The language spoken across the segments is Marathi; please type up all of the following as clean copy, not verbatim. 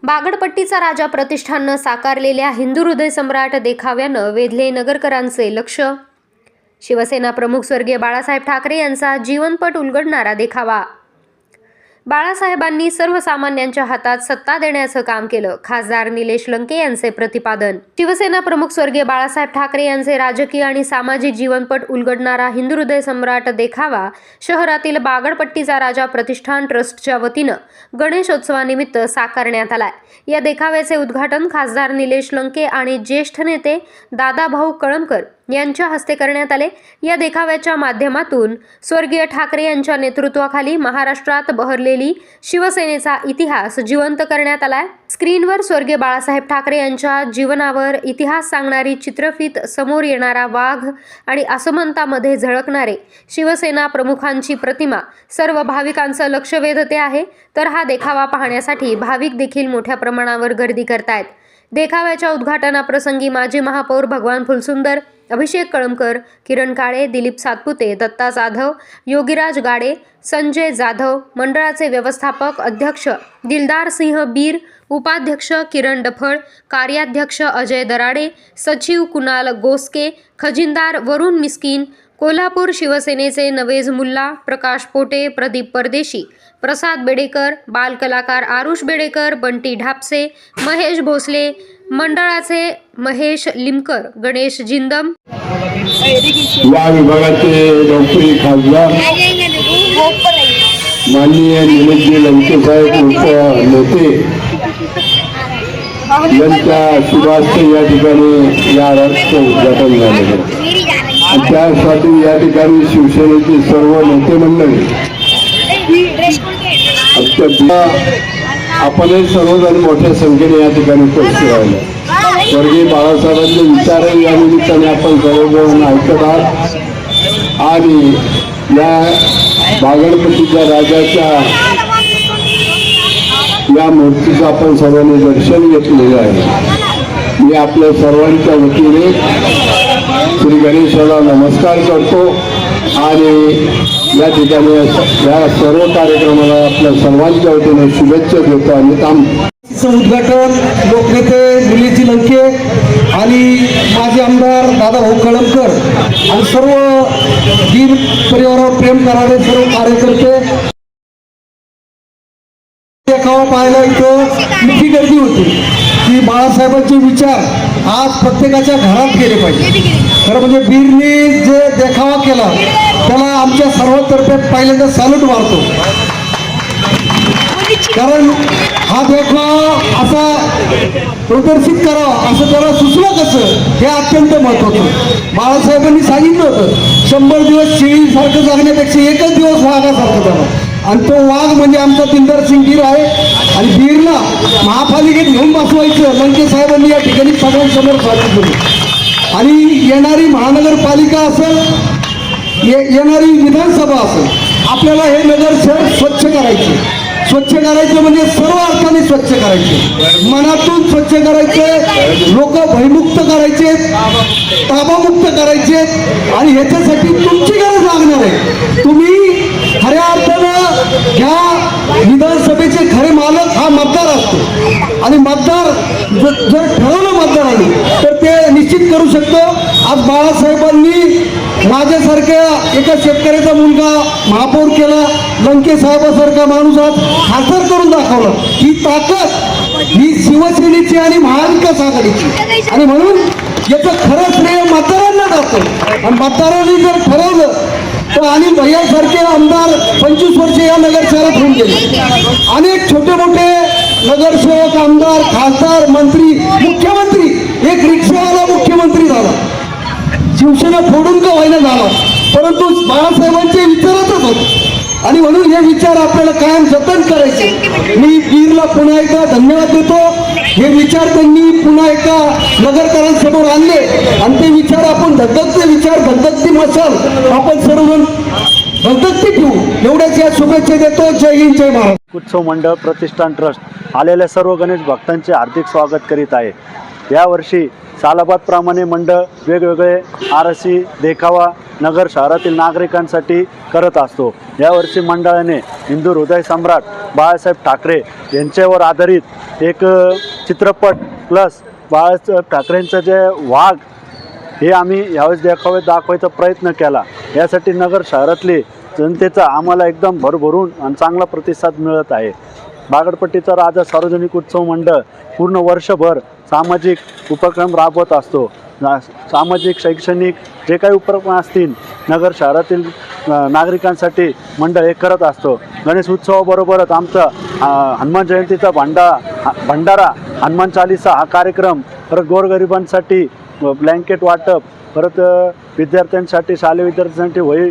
बागडपट्टीचा राजा प्रतिष्ठाननं साकारलेल्या हिंदू हृदय सम्राट देखाव्यानं वेधले नगरकरांचे लक्ष। शिवसेना प्रमुख स्वर्गीय बाळासाहेब ठाकरे यांचा जीवनपट उलगडणारा देखावा। बाळासाहेबांनी सर्वसामान्यांच्या हातात सत्ता देण्याचं काम केलं, खासदार निलेश लंके यांचे प्रतिपादन। शिवसेना प्रमुख स्वर्गीय बाळासाहेब ठाकरे यांचे राजकीय आणि सामाजिक जीवनपट उलगडणारा हिंदू हृदय सम्राट देखावा शहरातील बागडपट्टीचा राजा प्रतिष्ठान ट्रस्टच्या वतीनं गणेशोत्सवानिमित्त साकारण्यात आलाय। या देखाव्याचे उद्घाटन खासदार निलेश लंके आणि ज्येष्ठ नेते दादाभाऊ कळमकर यांच्या हस्ते करण्यात आले। या देखाव्याच्या माध्यमातून स्वर्गीय ठाकरे यांच्या नेतृत्वाखाली महाराष्ट्रात बहरलेली शिवसेनेचा इतिहास जिवंत करण्यात आलाय। स्क्रीनवर स्वर्गीय बाळासाहेब ठाकरे यांच्या जीवनावर इतिहास सांगणारी चित्रफीत, समोर येणारा वाघ आणि आसमंतामध्ये झळकणारे शिवसेना प्रमुखांची प्रतिमा सर्व भाविकांचं लक्ष वेधते आहे। तर हा देखावा पाहण्यासाठी भाविक देखील मोठ्या प्रमाणावर गर्दी करतायत। देखाव्याच्या उद्घाटनाप्रसंगी माजी महापौर भगवान फुलसुंदर, अभिषेक कळमकर, किरण काळे, दिलीप सातपुते, दत्ता जाधव, योगीराज गाडे, संजय जाधव, मंडळाचे व्यवस्थापक अध्यक्ष दिलदार सिंह बीर, उपाध्यक्ष किरण डफळ, कार्याध्यक्ष अजय दराडे, सचिव कुणाल गोस्के, खजिनदार वरुण मिस्किन, कोल्हापूर शिवसेनेचे नवेज मुल्ला, प्रकाश पोटे, प्रदीप परदेशी, प्रसाद बेडेकर, बालकलाकार आरुष बेडेकर, बंटी ढापसे, महेश भोसले, मंडळाचे महेश लिमकर, गणेश जिंदम, या विभागाचे डॉक्टरी खासदार माननीय निलेशजी लंके साहेब नेते यांच्या शुभास्ते या ठिकाणी या रथचं उद्घाटन झालेलं आहे। त्यासाठी या ठिकाणी शिवसेनेची सर्व नेते मंडळी आपणही सर्वजण मोठ्या संख्येने या ठिकाणी उपस्थित राहिले। स्वर्गीय बाळासाहेबांचे विचारही या निमित्ताने आपण सर्वजण ऐकत आहात आणि या बागडपट्टीच्या राजाच्या या मूर्तीचं आपण सर्वांनी दर्शन घेतलेलं आहे। मी आपल्या सर्वांच्या वतीने श्री गणेशाला नमस्कार करतो आणि या ठिकाणी या सर्व कार्यक्रमाला आपल्या सर्वांच्या वतीने शुभेच्छा देतो आणि उद्घाटन लोकनेते निलेशजी लंके आणि माजी आमदार दादाभाऊ कळमकर आणि सर्व वीर परिवारावर प्रेम करणारे सर्व कार्यकर्ते देखावा पाहायला इथं इतकी गर्दी होती की बाळासाहेबांचे विचार आज प्रत्येकाच्या घरात गेले पाहिजे। खरं म्हणजे वीरने जे देखावा केला त्याला आमच्या सर्वांतर्फे पहिल्यांदा सॅल्यूट मारतो, कारण हा देखावा असा प्रदर्शित करावा असं त्याला सुचलं कसं हे अत्यंत महत्त्वाचं। बाळासाहेबांनी सांगितलं होतं 100 दिवस शेळीसारखं जगण्यापेक्षा एकच दिवस वाघासारखं जगा, आणि तो वाघ म्हणजे आमचा दिलदार सिंग बीर आहे। आणि बीरला महापालिकेत घेऊन बसवायचं लंके साहेबांनी या ठिकाणी सगळ्यांसमोर सांगितलं। आणि येणारी महानगरपालिका असेल, येणारी विधानसभा असेल, आपल्याला हे नगर शहर स्वच्छ करायचे। स्वच्छ करायचं म्हणजे सर्व अर्थाने स्वच्छ करायचे, मनातून स्वच्छ करायचे, लोक भयमुक्त करायचे, ताबामुक्त करायचे। आणि ह्याच्यासाठी तुमची गरज लागणार आहे। तुम्ही खऱ्या अर्थानं ह्या विधानसभेचे खरे मालक हा मतदार असतो आणि मतदार जर ठरवलं मतदारांनी तर ते निश्चित करू शकतो। आज बाळासाहेबांनी माझ्यासारख्या एका शेतकऱ्याचा मुलगा महापौर केला, लंके साहेबासारखा माणूस आज खासदार करून दाखवला। ही ताकद ही शिवसेनेची आणि महाविकास आघाडीची, आणि म्हणून याचं खरं श्रेय मतदारांना जातं। आणि मतदारांनी जर ठरवलं तर आणि भैयासारखे आमदार 25 वर्ष या नगर शहरात होऊन गेले, अनेक छोटे मोठे नगरसेवक, आमदार, खासदार, मंत्री, मुख्यमंत्री, एक रिक्षावाला मुख्यमंत्री झाला, शिवसेना फोडून का व्हायला झाला, परंतु बाळासाहेबांचे विचारातच होते। आणि म्हणून हे विचार आपल्याला कायम जतन करायचे। मी वीरला पुन्हा एकदा धन्यवाद देतो। हे विचार त्यांनी पुन्हा एका नगरकरांसमोर आणले आणि ते विचार आपण धगधगते विचार, धगधगती मशाल आपण सर्वजण धगधगती ठेवू, एवढ्याच या शुभेच्छा देतो। जय हिंद, जय महाराष्ट्र। उत्सव मंडळ प्रतिष्ठान ट्रस्ट आलेल्या सर्व गणेश भक्तांचे हार्दिक स्वागत करीत आहे। यावर्षी सालाबादप्रमाणे मंडळ वेगवेगळे आरसी देखावा नगर शहरातील नागरिकांसाठी करत असतो। यावर्षी मंडळाने हिंदू हृदय सम्राट बाळासाहेब ठाकरे यांच्यावर आधारित एक चित्रपट प्लस बाळासाहेब ठाकरेंचं जे वाघ हे आम्ही यावेळेस दाखवायचा प्रयत्न केला। यासाठी नगर शहरातले जनतेचा आम्हाला एकदम भरभरून आणि चांगला प्रतिसाद मिळत आहे। बागडपट्टीचा राजा सार्वजनिक उत्सव मंडळ पूर्ण वर्षभर सामाजिक उपक्रम राबवत असतो। सामाजिक शैक्षणिक जे काही उपक्रम असतील नगर शहरातील नागरिकांसाठी मंडळ हे करत असतो। गणेश उत्सवाबरोबरच आमचा हनुमान जयंतीचा भंडारा हनुमान चालीसा हा कार्यक्रम, परत गोरगरिबांसाठी ब्लँकेट वाटप, परत विद्यार्थ्यांसाठी शालेय विद्यार्थ्यांसाठी वही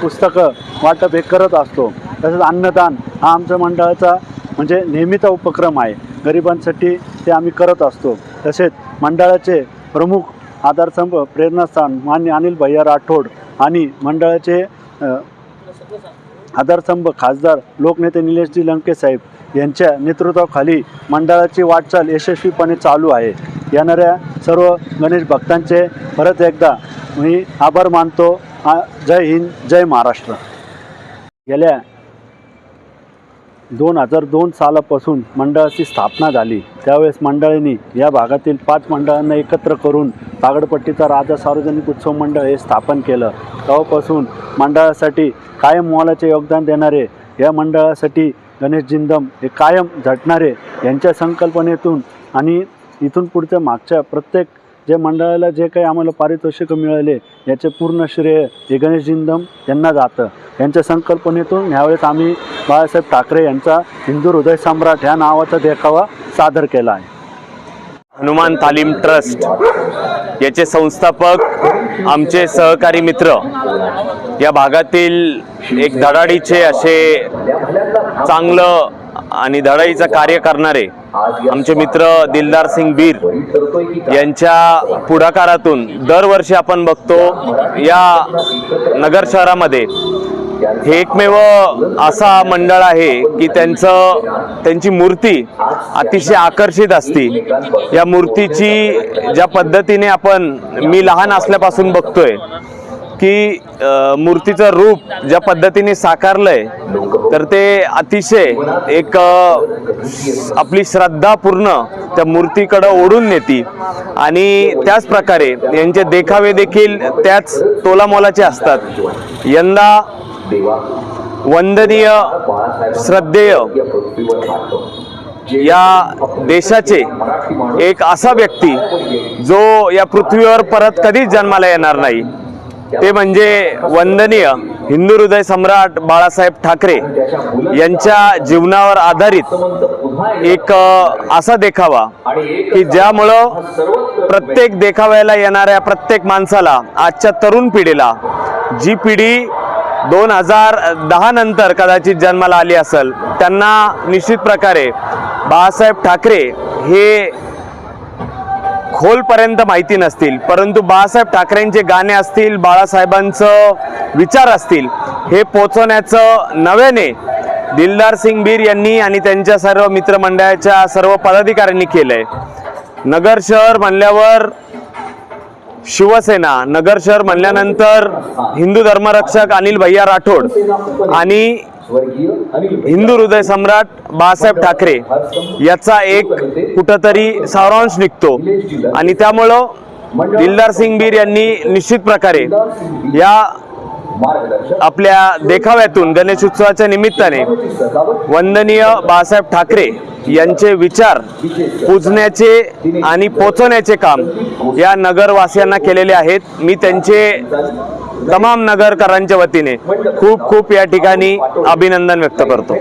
पुस्तकं वाटप हे करत असतो। तसेच अन्नदान हा आमच्या मंडळाचा म्हणजे नेहमीचा उपक्रम आहे। गरिबांसाठी ते आम्ही करत असतो। तसेच मंडळाचे प्रमुख आधारस्तंभ प्रेरणास्थान माननीय अनिल भैया राठोड आणि मंडळाचे आधारस्तंभ खासदार लोकनेते निलेशजी लंके साहेब यांच्या नेतृत्वाखाली मंडळाची वाटचाल यशस्वीपणे चालू आहे। येणाऱ्या सर्व गणेश भक्तांचे परत एकदा मी आभार मानतो। जय हिंद, जय महाराष्ट्र। गेल्या 2002 सालापासून मंडळाची स्थापना झाली। त्यावेळेस मंडळाने या भागातील 5 मंडळांना एकत्र करून बागडपट्टीचा राजा सार्वजनिक उत्सव मंडळ हे स्थापन केलं। तेव्हापासून मंडळासाठी कायम मोलाचे योगदान देणारे या मंडळासाठी गणेश जिंदम हे कायम झटणारे यांच्या संकल्पनेतून आणि इथून पुढच्या मागच्या प्रत्येक जे मंडळाला जे काही आम्हाला पारितोषिक मिळाले याचे पूर्ण श्रेय हे गणेश जिंदम यांना जातं। यांच्या संकल्पनेतून यावेळेस आम्ही बाळासाहेब ठाकरे यांचा हिंदू हृदय सम्राट ह्या नावाचा देखावा सादर केला आहे। हनुमान तालीम ट्रस्ट याचे संस्थापक आमचे सहकारी मित्र, या भागातील एक धडाडीचे असे चांगलं आणि धडाईचं कार्य करणारे आमचे मित्र दिलदार सिंग बीर यांच्या पुढाकारातून दरवर्षी आपण बघतो या नगर शहरामध्ये हे एकमेव असा मंडळ आहे की त्यांची मूर्ती अतिशय आकर्षित असते। या मूर्तीची ज्या पद्धतीने मी लहान असल्यापासून बघतोय की मूर्तीचं रूप ज्या पद्धतीने साकारलंय तर ते अतिशय एक आपली श्रद्धा पूर्ण त्या मूर्तीकडे ओढून नेती आणि त्याच प्रकारे यांचे देखावे देखील त्याच तोलामोलाचे असतात। यंदा वंदनीय श्रद्धेय या देशाचे एक असा व्यक्ती जो या पृथ्वीवर परत कधीच जन्माला येणार नाही, ते म्हणजे वंदनीय हिंदू हृदय सम्राट बाळासाहेब ठाकरे यांच्या जीवनावर आधारित एक असा देखावा की ज्यामुळं प्रत्येक देखाव्याला येणाऱ्या प्रत्येक माणसाला, आजच्या तरुण पिढीला, जी पिढी 2010 नंतर कदाचित जन्माला आली असेल, त्यांना निश्चित प्रकारे बाळासाहेब ठाकरे हे खोलपर्यंत माहिती नसतील, परंतु बाळासाहेब ठाकरेंचे गाणे असतील, बाळासाहेबांचं विचार असतील, हे पोचवण्याचं नव्याने दिलदार सिंग बीर यांनी आणि त्यांच्या सर्व मित्रमंडळाच्या सर्व पदाधिकाऱ्यांनी केलंय। नगर शहर म्हणल्यावर शिवसेना, नगर शहर म्हणल्यानंतर हिंदू धर्मरक्षक अनिल भैया राठोड आणि हिंदू हृदय सम्राट बाळासाहेब ठाकरे याचा एक कुठंतरी सारांश निघतो आणि त्यामुळं दिलदार सिंग बीर यांनी निश्चित प्रकारे या आपल्या देखाव्यातून गणेश उत्सवाच्या निमित्ताने वंदनीय बाळासाहेब ठाकरे यांचे विचार पूजण्याचे आणि पोचवण्याचे काम या नगरवासियांना केलेले आहेत। मी त्यांचे तमाम नगरकरांच्या वतीने खूप खूप या ठिकाणी अभिनंदन व्यक्त करतो।